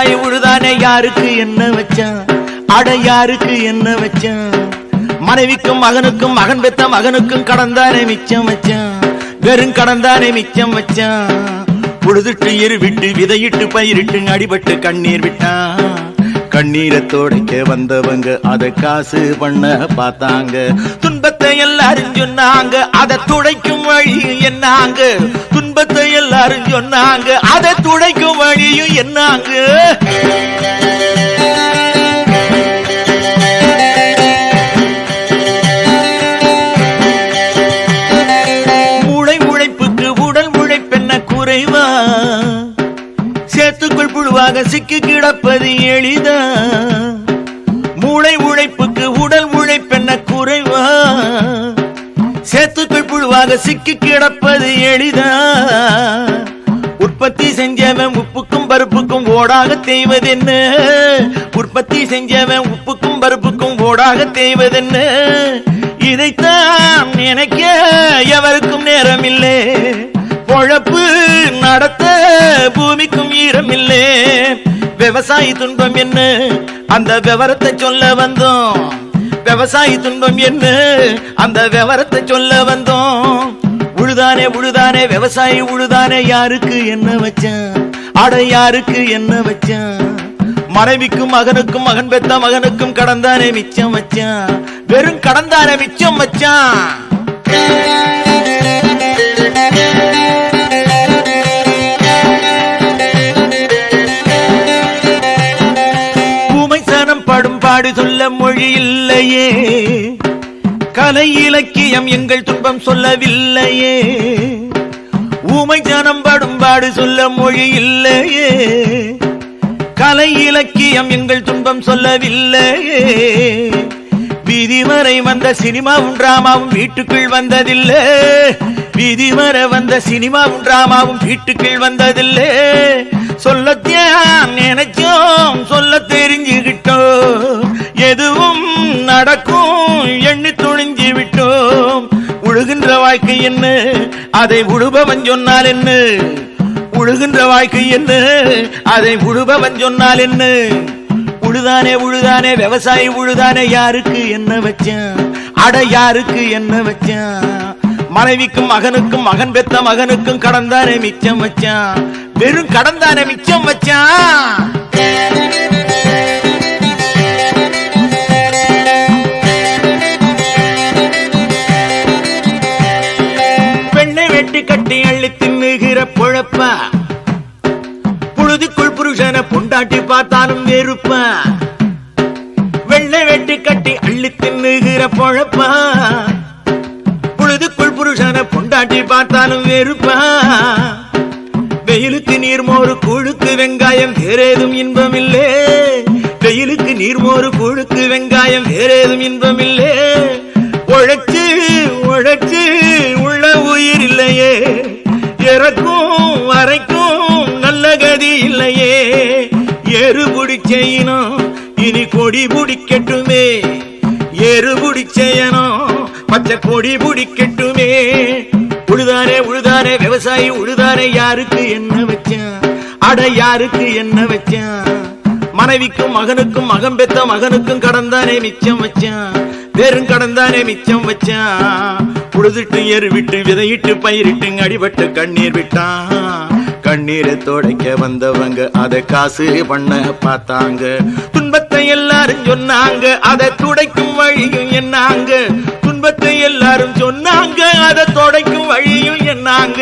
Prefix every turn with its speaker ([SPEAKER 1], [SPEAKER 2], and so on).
[SPEAKER 1] விவசாயி உழுதானே யாருக்கு என்ன வச்சான், அட யாருக்கு என்ன வச்சான். மனைவிக்கும் மகனுக்கும் மகன் பெத்த மகனுக்கும் கடந்தானே மிச்சம் வச்சான், வெறும் கடந்தானே மிச்சம் வச்சான். உழுதுட்டு எருவிட்டு விதையிட்டு பயிரிட்டு அடிபட்டு கண்ணீர் விட்டான். கண்ணீரை துடைக்க வந்தவங்க அதை காசு பண்ண பார்த்தாங்க. துன்பத்தை எல்லாரும் சொன்னாங்க, அதை துடைக்கும் வழியும் என்னாங்க. துன்பத்தை எல்லாரும் சொன்னாங்க, அதை துடைக்கும் வழியும் என்னாங்க. மூளை உழைப்புக்கு உடல் உழைப்பென்ன குறைவா, சேத்துக்குள் புழுவாக சிக்கி கிடப்பது எளிதா. மூளை உழைப்புக்கு உடல் உழைப்பென்ன குறைவா, சேத்துக்குள் புழுவாக சிக்கி கிடப்பது எளிதா. உற்பத்தி செஞ்சவன் உப்புக்கும் பருப்புக்கும் ஓடாக தேய்வதென்ன, உற்பத்தி செஞ்சவன் உப்புக்கும் பருப்புக்கும் ஓடாக தேய்வதென்ன. இதைத்தான் நினைக்க எவருக்கும் நேரம் இல்லை, பொழப்பு நடத்த பூமிக்கும் ஈரம் இல்லை. விவசாயி துன்பம் என்ன, அந்த விவரத்தை சொல்ல வந்தோம். விவசாயி துன்பம் என்ன, அந்த விவரத்தை சொல்ல வந்தோம். உழுதானே உழுதானே விவசாயி உழுதானே யாருக்கு என்ன வச்சான், அட யாருக்கு என்ன வச்சான். மனைவிக்கும் மகனுக்கும் மகன் பெத்த மகனுக்கும் கடந்தானே மிச்சம் வச்சான், வெறும் கடந்தானே மிச்சம் வச்சான். படும் பாடு சொல்ல மொழி இல்லையே, கலை இலக்கியம் எங்கள் துன்பம் சொல்லவில்லையே. ஊமை ஜனம் படும் பாடு சொல்ல மொழி இல்லையே, கலை இலக்கியம் எங்கள் துன்பம் சொல்லவில்லையே. வீதி வரை வந்த சினிமாவும் டிராமாவும் வீட்டுக்குள் வந்ததில்லை, வீதி வரை வந்த சினிமாவும் டிராமாவும் வீட்டுக்குள் வந்ததில்லை. சொல்லத்தான் நினைச்சோம், சொல்ல தெரிஞ்சுகிட்டோம், எதுவும் நடக்கும் எண்ணி துணிஞ்சு விட்டோம். உழுகின்ற வாழ்க்கை என்ன, அதை உழுபவன் சொன்னால் என்ன. உழுகின்ற வாழ்க்கை என்ன, அதை உழுபவன் சொன்னால் என்ன. உழுதானே உழுதானே விவசாயி உழுதானே யாருக்கு என்ன வச்சான், அட யாருக்கு என்ன வச்சான். மனைவிக்கும் மகனுக்கும் மகன் பெத்த மகனுக்கும் கடந்தானே மிச்சம் வச்சான், வெறும் கடந்தானே மிச்சம் வச்சான். பெண்ணை வெட்டி கட்டி அள்ளி தின்னுகிற பொழப்பா, புழுதிக்குள் புருஷனை பொண்டாட்டி பார்த்தாலும் வெறுப்பா. வெள்ளை வெட்டி கட்டி அள்ளி தின்னுகிற பொழப்பா, புழுதிக்குள் புருஷனை பொண்டாட்டி பார்த்தாலும் வெறுப்பா. வெயிலுக்கு நீர்மோறு கூழுக்கு வெங்காயம் வேறேதும் இன்பம் இல்லே, வெயிலுக்கு நீர்மோறு கூழுக்கு வெங்காயம் வேறேதும் இன்பம் இல்லே. உழைச்சு உழைச்சு உள்ள உயிர் இல்லையே, இறக்கும் வரைக்கும் நல்ல கதி இல்லையே. ஏறு புடிச்சையினும் இனி கொடி புடிக்கட்டுமே, ஏறு புடிச்சையனும் பச்சை கொடி புடிக்கட்டுமே. உழுதானே உழுதானே விவசாயி உழுதானே யாருக்கு என்ன வச்சான், அட யாருக்கு என்ன வச்சான். மனைவிக்கும் மகனுக்கும் மகன் பெத்த மகனுக்கும் கடந்தானே மிச்சம் வச்சான், வெறும் கடந்தானே மிச்சம் வச்சான். உழுதுட்டு எருவிட்டு விதையிட்டு பயிரிட்டு அடிபட்டு கண்ணீர் விட்டான். கண்ணீரை துடைக்க வந்தவங்க அதை காசு பண்ண பார்த்தாங்க. துன்பத்தை எல்லாரும் சொன்னாங்க, அதை துடைக்கும் வழியும் என்னாங்க. துன்பத்தை எல்லாரும் சொன்னாங்க, அதை துடைக்கும் வழியும் என்னாங்க.